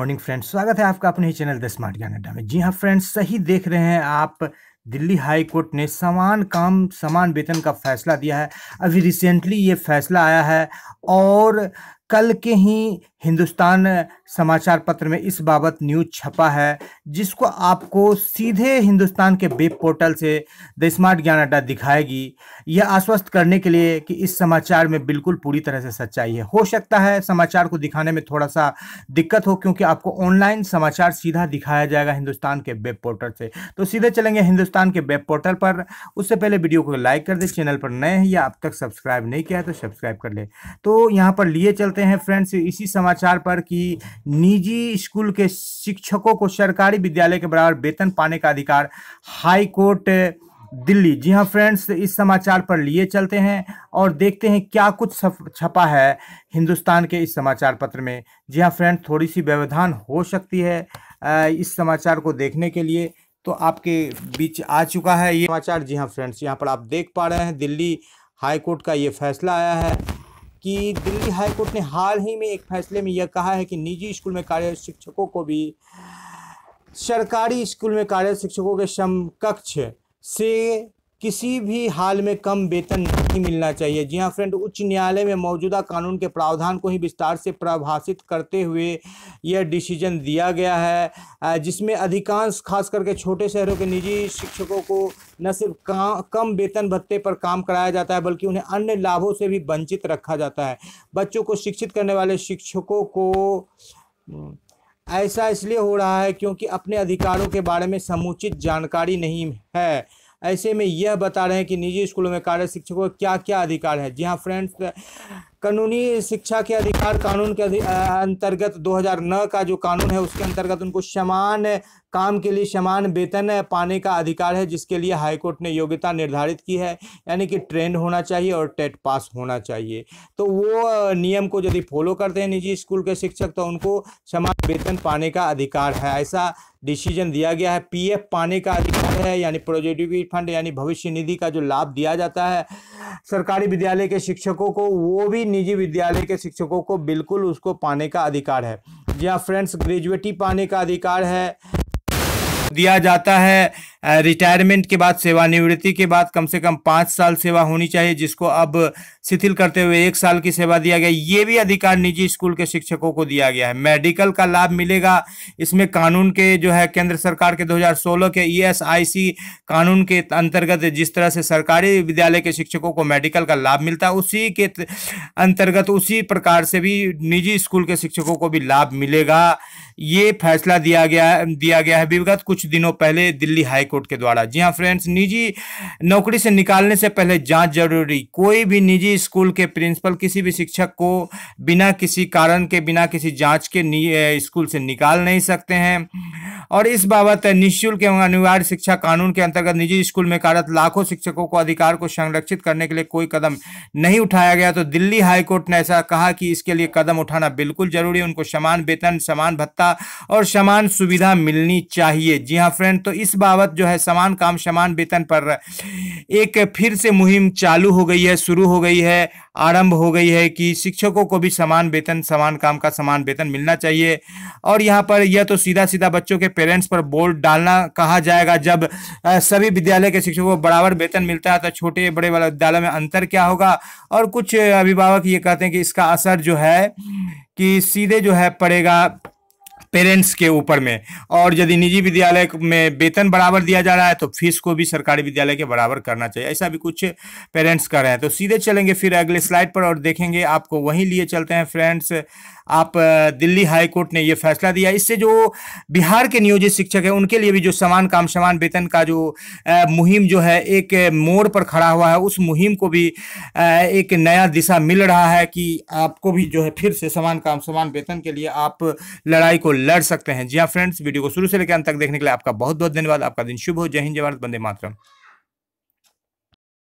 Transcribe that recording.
Morning friends, स्वागत है आपका अपने ही चैनल द स्मार्ट ज्ञान अड्डा में। जी हाँ फ्रेंड्स, सही देख रहे हैं आप। दिल्ली हाई कोर्ट ने समान काम समान वेतन का फैसला दिया है। अभी रिसेंटली ये फैसला आया है और कल के ही हिंदुस्तान समाचार पत्र में इस बाबत न्यूज छपा है, जिसको आपको सीधे हिंदुस्तान के वेब पोर्टल से द स्मार्ट ज्ञान अड्डा दिखाएगी। यह आश्वस्त करने के लिए कि इस समाचार में बिल्कुल पूरी तरह से सच्चाई है। हो सकता है समाचार को दिखाने में थोड़ा सा दिक्कत हो, क्योंकि आपको ऑनलाइन समाचार सीधा दिखाया जाएगा हिंदुस्तान के वेब पोर्टल से। तो सीधे चलेंगे हिंदुस्तान के वेब पोर्टल पर। उससे पहले वीडियो को लाइक कर दे, चैनल पर नए हैं या अब तक सब्सक्राइब नहीं किया है तो सब्सक्राइब कर ले। तो यहाँ पर लिए चलते हैं फ्रेंड्स इसी समाचार पर कि निजी स्कूल के शिक्षकों को सरकारी विद्यालय के बराबर वेतन पाने का अधिकार, हाई कोर्ट दिल्ली। जी हाँ फ्रेंड्स, इस समाचार पर लिए चलते हैं और देखते हैं क्या कुछ छपा है हिंदुस्तान के इस समाचार पत्र में। जी हाँ फ्रेंड्स, थोड़ी सी व्यवधान हो सकती है इस समाचार को देखने के लिए, तो आपके बीच आ चुका है ये समाचार। जी हाँ फ्रेंड्स, यहाँ पर आप देख पा रहे हैं दिल्ली हाई कोर्ट का ये फैसला आया है कि दिल्ली हाई कोर्ट ने हाल ही में एक फैसले में यह कहा है कि निजी स्कूल में कार्यरत शिक्षकों को भी सरकारी स्कूल में कार्यरत शिक्षकों के समकक्ष से किसी भी हाल में कम वेतन नहीं मिलना चाहिए। जी हाँ फ्रेंड, उच्च न्यायालय में मौजूदा कानून के प्रावधान को ही विस्तार से परिभाषित करते हुए यह डिसीजन दिया गया है, जिसमें अधिकांश खास करके छोटे शहरों के निजी शिक्षकों को न सिर्फ कम वेतन भत्ते पर काम कराया जाता है, बल्कि उन्हें अन्य लाभों से भी वंचित रखा जाता है। बच्चों को शिक्षित करने वाले शिक्षकों को ऐसा इसलिए हो रहा है क्योंकि अपने अधिकारों के बारे में समुचित जानकारी नहीं है। ऐसे में यह बता रहे हैं कि निजी स्कूलों में कार्यरत शिक्षकों को क्या क्या अधिकार है। जी हाँ फ्रेंड्स, कानूनी शिक्षा के अधिकार कानून के अंतर्गत 2009 का जो कानून है उसके अंतर्गत उनको समान काम के लिए समान वेतन पाने का अधिकार है, जिसके लिए हाईकोर्ट ने योग्यता निर्धारित की है, यानी कि ट्रेंड होना चाहिए और टेट पास होना चाहिए। तो वो नियम को यदि फॉलो करते हैं निजी स्कूल के शिक्षक तो उनको समान वेतन पाने का अधिकार है, ऐसा डिसीजन दिया गया है। पीएफ पाने का अधिकार है, यानी प्रोविडेंट फंड यानी भविष्य निधि का जो लाभ दिया जाता है सरकारी विद्यालय के शिक्षकों को, वो भी निजी विद्यालय के शिक्षकों को बिल्कुल उसको पाने का अधिकार है। जी हाँ फ्रेंड्स, ग्रेजुएटी पाने का अधिकार है दिया जाता है। रिटायरमेंट के बाद, सेवानिवृत्ति के बाद कम से कम 5 साल सेवा होनी चाहिए, जिसको अब शिथिल करते हुए 1 साल की सेवा दिया गया। ये भी अधिकार निजी स्कूल के शिक्षकों को दिया गया है। मेडिकल का लाभ मिलेगा, इसमें कानून के जो है केंद्र सरकार के 2016 के ESIC कानून के अंतर्गत जिस तरह से सरकारी विद्यालय के शिक्षकों को मेडिकल का लाभ मिलता है, उसी के अंतर्गत उसी प्रकार से भी निजी स्कूल के शिक्षकों को भी लाभ मिलेगा। ये फैसला दिया गया है विगत कुछ दिनों पहले दिल्ली हाई कोर्ट के द्वारा। जी हाँ फ्रेंड्स, निजी नौकरी से निकालने से पहले जांच जरूरी। कोई भी निजी स्कूल के प्रिंसिपल किसी भी शिक्षक को बिना किसी कारण के, बिना किसी जांच के स्कूल से निकाल नहीं सकते हैं। और इस बाबत निःशुल्क एवं अनिवार्य शिक्षा कानून के अंतर्गत निजी स्कूल में कार्यरत लाखों शिक्षकों को अधिकार को संरक्षित करने के लिए कोई कदम नहीं उठाया गया। तो दिल्ली हाई कोर्ट ने ऐसा कहा कि इसके लिए कदम उठाना बिल्कुल जरूरी है। उनको समान वेतन, समान भत्ता और समान सुविधा मिलनी चाहिए। जी हाँ फ्रेंड, तो इस बाबत जो है समान काम समान वेतन पर एक फिर से मुहिम चालू हो गई है, शुरू हो गई है, आरंभ हो गई है कि शिक्षकों को भी समान वेतन, समान काम का समान वेतन मिलना चाहिए। और यहाँ पर यह तो सीधा सीधा बच्चों के पेरेंट्स पर बोर्ड डालना कहा जाएगा। जब सभी विद्यालय के शिक्षकों को बराबर वेतन मिलता है तो छोटे बड़े वाले विद्यालय में अंतर क्या होगा। और कुछ अभिभावक ये कहते हैं कि इसका असर जो है कि सीधे जो है पड़ेगा पेरेंट्स के ऊपर में। और यदि निजी विद्यालय में वेतन बराबर दिया जा रहा है तो फीस को भी सरकारी विद्यालय के बराबर करना चाहिए, ऐसा भी कुछ पेरेंट्स कर रहे हैं। तो सीधे चलेंगे फिर अगले स्लाइड पर और देखेंगे, आपको वहीं लिए चलते हैं फ्रेंड्स। आप दिल्ली हाई कोर्ट ने ये फैसला दिया, इससे जो बिहार के नियोजित शिक्षक हैं उनके लिए भी जो समान काम समान वेतन का जो मुहिम जो है एक मोड़ पर खड़ा हुआ है, उस मुहिम को भी एक नया दिशा मिल रहा है कि आपको भी जो है फिर से समान काम समान वेतन के लिए आप लड़ाई को लड़ सकते हैं। जी हाँ फ्रेंड्स, वीडियो को शुरू से लेकर अंत तक देखने के लिए आपका बहुत बहुत धन्यवाद। आपका दिन शुभ हो। जय हिंद, जय भारत, वंदे मातरम।